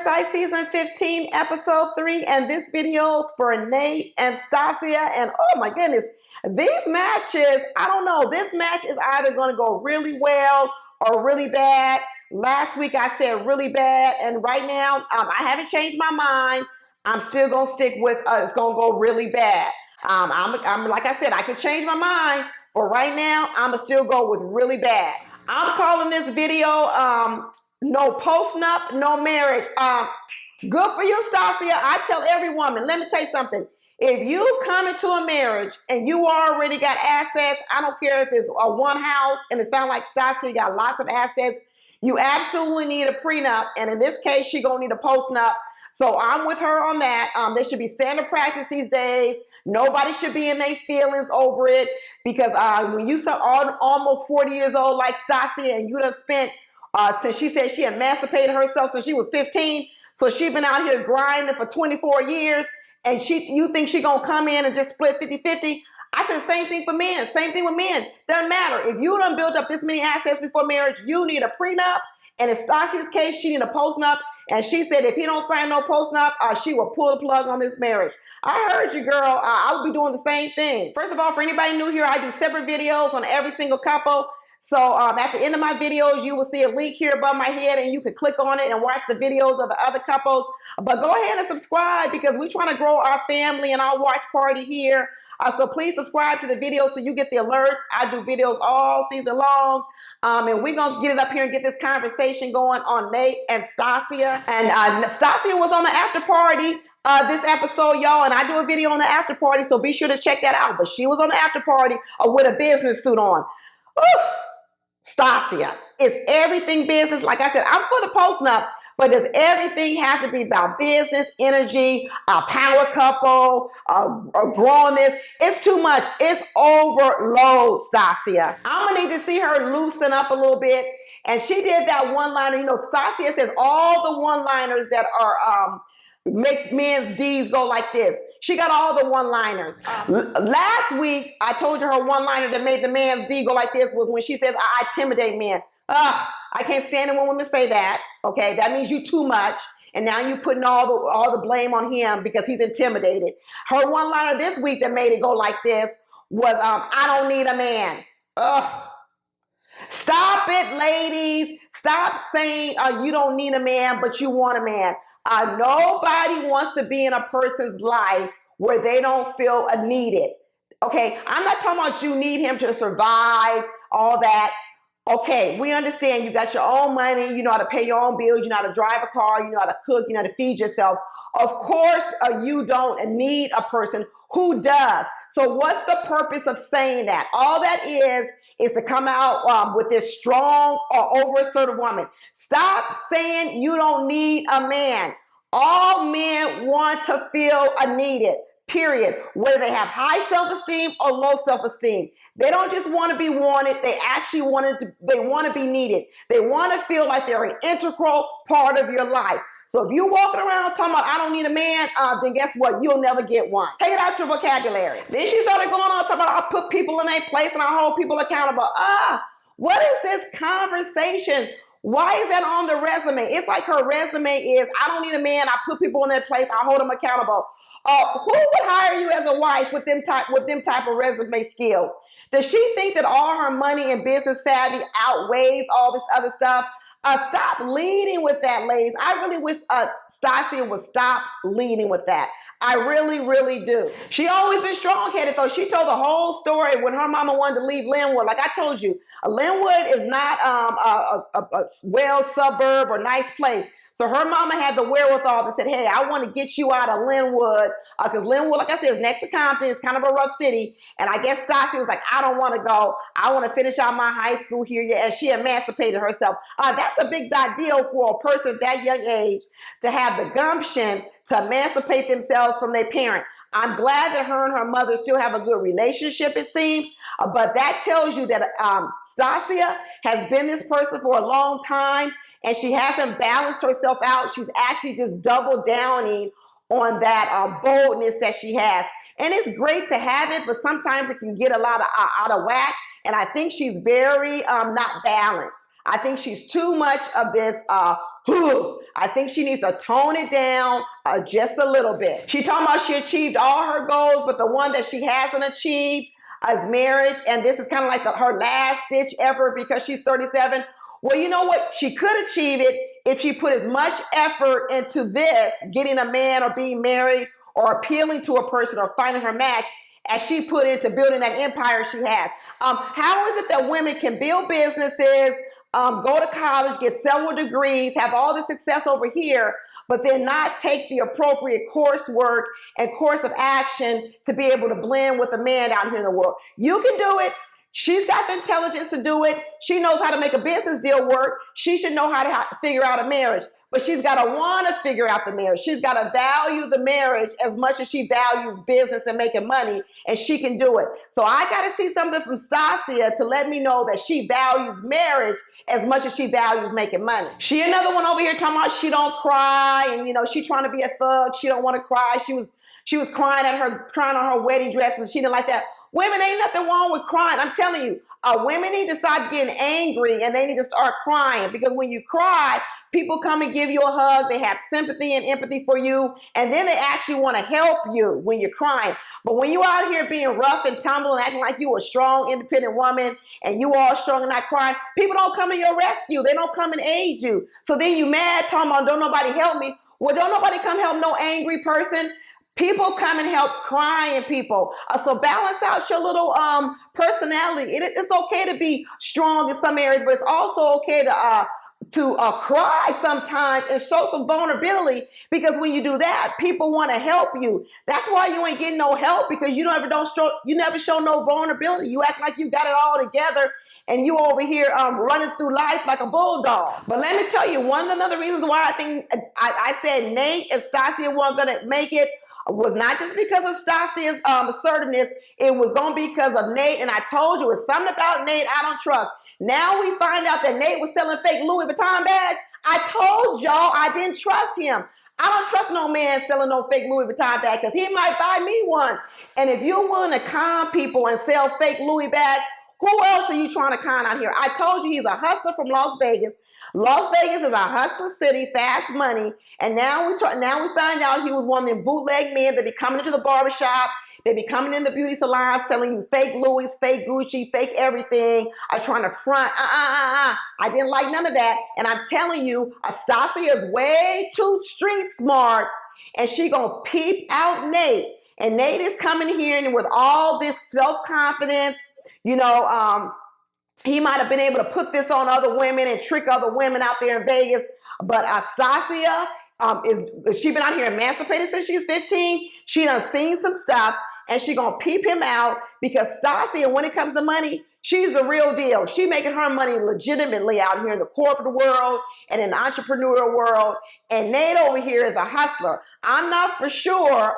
Parasite Season 15, Episode 3, and this video is for Nate and Stacia. And oh my goodness, these matches, I don't know, this match is either going to go really well or really bad. Last week I said really bad, and right now I haven't changed my mind. I'm still going to stick with it's going to go really bad. I'm like I said, I could change my mind, but right now I'm going to still go with really bad. I'm calling this video no post-nup, no marriage. Good for you, Stacia. I tell every woman, let me tell you something. If you come into a marriage and you already got assets, I don't care if it's a one house and it sounds like Stacia got lots of assets, you absolutely need a prenup. And in this case, she's going to need a post-nup. So I'm with her on that. There should be standard practice these days. Nobody should be in their feelings over it, because when you almost 40 years old like Stacia and you done spent, since she said she emancipated herself since she was 15, so she's been out here grinding for 24 years, and you think she gonna come in and just split 50-50? I said same thing for men, same thing with men. Doesn't matter. If you done built up this many assets before marriage, you need a prenup, and in Stacia's case, she need a postnup, and she said if he don't sign no postnup, she will pull the plug on this marriage. I heard you, girl. I would be doing the same thing. First of all, for anybody new here, I do separate videos on every single couple. So at the end of my videos, you will see a link here above my head, and you can click on it and watch the videos of the other couples. But go ahead and subscribe, because we're trying to grow our family and our watch party here. So please subscribe to the video so you get the alerts. I do videos all season long. And we're going to get it up here and get this conversation going on Nate and Stacia. And Stacia was on the after party this episode, y'all. And I do a video on the after party, so be sure to check that out. But she was on the after party with a business suit on. Oof. Stacia, is everything business? Like I said, I'm for the post-nup, but does everything have to be about business, energy, a power couple, growing this? It's too much. It's overload, Stacia. I'm going to need to see her loosen up a little bit. And she did that one-liner. You know, Stacia says all the one-liners that are make men's D's go like this. She got all the one-liners. Last week, I told you her one-liner that made the man's D go like this was when she says, I intimidate men. I can't stand it when women say that. Okay, that means you too much. And now you're putting all the blame on him because he's intimidated. Her one-liner this week that made it go like this was, I don't need a man. Stop it, ladies. Stop saying you don't need a man, but you want a man. Nobody wants to be in a person's life where they don't feel needed. Okay, I'm not talking about you need him to survive, all that. Okay, we understand you got your own money, you know how to pay your own bills, you know how to drive a car, you know how to cook, you know how to feed yourself. Of course, you don't need a person who does. So what's the purpose of saying that? All that is to come out with this strong or over-assertive woman. Stop saying you don't need a man. All men want to feel needed, period. Whether they have high self-esteem or low self-esteem. They don't just want to be wanted. They actually want to be needed. They want to feel like they're an integral part of your life. So if you're walking around talking about I don't need a man, then guess what? You'll never get one. Take it out your vocabulary. Then she started going on talking about I put people in their place and I hold people accountable. What is this conversation? Why is that on the resume? It's like her resume is I don't need a man. I put people in their place. I hold them accountable. Who would hire you as a wife with them type of resume skills? Does she think that all her money and business savvy outweighs all this other stuff? Stop leading with that, ladies. I really wish Stacia would stop leading with that. I really, really do. She always been strong-headed, though. She told the whole story when her mama wanted to leave Linwood. Like I told you, Linwood is not a well suburb or nice place. So her mama had the wherewithal and said, hey, I want to get you out of Linwood, because Linwood, like I said, is next to Compton. It's kind of a rough city. And I guess Stacia was like, I don't want to go. I want to finish out my high school here. Yeah, and she emancipated herself. That's a big deal for a person at that young age to have the gumption to emancipate themselves from their parent. I'm glad that her and her mother still have a good relationship, it seems. But that tells you that Stacia has been this person for a long time, and she hasn't balanced herself out. She's actually just double downing on that boldness that she has. And it's great to have it, but sometimes it can get a lot out of whack. And I think she's very not balanced. I think she's too much of this I think she needs to tone it down just a little bit. She talking about she achieved all her goals, but the one that she hasn't achieved is marriage. And this is kind of like her last ditch effort because she's 37. Well, you know what? She could achieve it if she put as much effort into this, getting a man or being married or appealing to a person or finding her match, as she put into building that empire she has. How is it that women can build businesses, go to college, get several degrees, have all the success over here, but then not take the appropriate coursework and course of action to be able to blend with a man out here in the world? You can do it. She's got the intelligence to do it. She knows how to make a business deal work. She should know how to figure out a marriage. But she's got to want to figure out the marriage. She's got to value the marriage as much as she values business and making money, and she can do it. So I got to see something from Stacia to let me know that she values marriage as much as she values making money. She another one over here talking about she don't cry, and she trying to be a thug. She don't want to cry. She was crying on her wedding dress, and she didn't like that. Women, ain't nothing wrong with crying. I'm telling you, women need to stop getting angry and they need to start crying, because when you cry, people come and give you a hug. They have sympathy and empathy for you, and then they actually want to help you when you're crying. But when you out here being rough and tumble and acting like you a strong, independent woman and you all strong and not crying, people don't come to your rescue. They don't come and aid you. So then you mad, talking about don't nobody help me. Well, don't nobody come help no angry person. People come and help crying people. So balance out your little personality. It's okay to be strong in some areas, but it's also okay to cry sometimes and show some vulnerability, because when you do that, people want to help you. That's why you ain't getting no help, because you never show no vulnerability. You act like you got it all together, and you over here running through life like a bulldog. But let me tell you, one of the other reasons why I think I said Nate and Stacia weren't gonna make it was not just because of Stacia's assertiveness. It was going to be because of Nate. And I told you, it's something about Nate I don't trust. Now we find out that Nate was selling fake Louis Vuitton bags. I told y'all I didn't trust him. I don't trust no man selling no fake Louis Vuitton bag, because he might buy me one. And if you're willing to con people and sell fake Louis bags, who else are you trying to con out here? I told you he's a hustler from Las Vegas. Las Vegas is a hustler city, fast money, and now we find out he was one of them bootleg men that be coming into the barbershop, they be coming in the beauty salon selling you fake Louis, fake Gucci, fake everything, trying to front. I didn't like none of that, and I'm telling you, Stacia is way too street smart, and she gonna peep out Nate, and Nate is coming here and with all this self-confidence, he might have been able to put this on other women and trick other women out there in Vegas. But Stacia, she been out here emancipated since she's 15. She done seen some stuff, and she gonna peep him out, because Stacia, when it comes to money, she's the real deal. She making her money legitimately out here in the corporate world and in the entrepreneurial world. And Nate over here is a hustler. I'm not for sure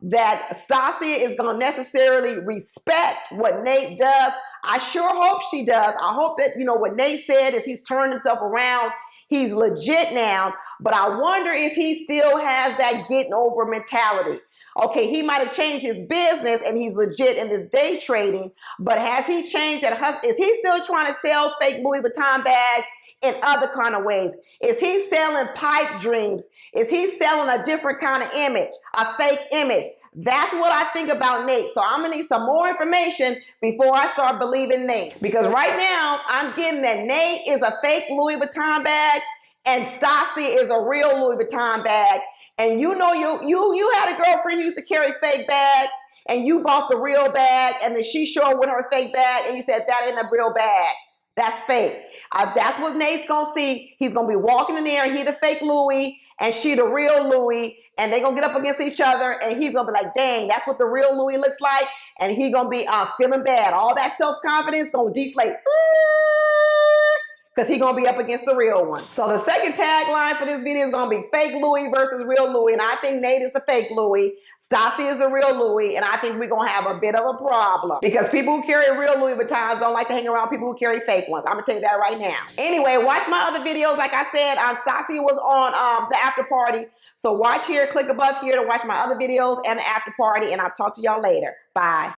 that Stacia is gonna necessarily respect what Nate does. I sure hope she does. I hope that, what Nate said is he's turned himself around. He's legit now, but I wonder if he still has that getting over mentality. Okay, he might have changed his business and he's legit in this day trading, but has he changed that hustle? Is he still trying to sell fake Louis Vuitton bags in other kind of ways? Is he selling pipe dreams? Is he selling a different kind of image, a fake image? That's what I think about Nate. So I'm going to need some more information before I start believing Nate. Because right now, I'm getting that Nate is a fake Louis Vuitton bag and Stacia is a real Louis Vuitton bag. And you had a girlfriend who used to carry fake bags, and you bought the real bag, and then she showed with her fake bag, and you said, that ain't a real bag. That's fake. That's what Nate's going to see. He's going to be walking in there, and he the fake Louis, and she the real Louis, and they're going to get up against each other, and he's going to be like, dang, that's what the real Louis looks like, and he's going to be feeling bad. All that self-confidence going to deflate, because he's going to be up against the real one. So the second tagline for this video is going to be fake Louis versus real Louis, and I think Nate is the fake Louis. Stacia is the real Louis, and I think we're going to have a bit of a problem, because people who carry real Louis Vuittons don't like to hang around people who carry fake ones. I'm going to tell you that right now. Anyway, watch my other videos. Like I said, Stacia was on the after party. So watch here, click above here to watch my other videos and the after party, and I'll talk to y'all later. Bye.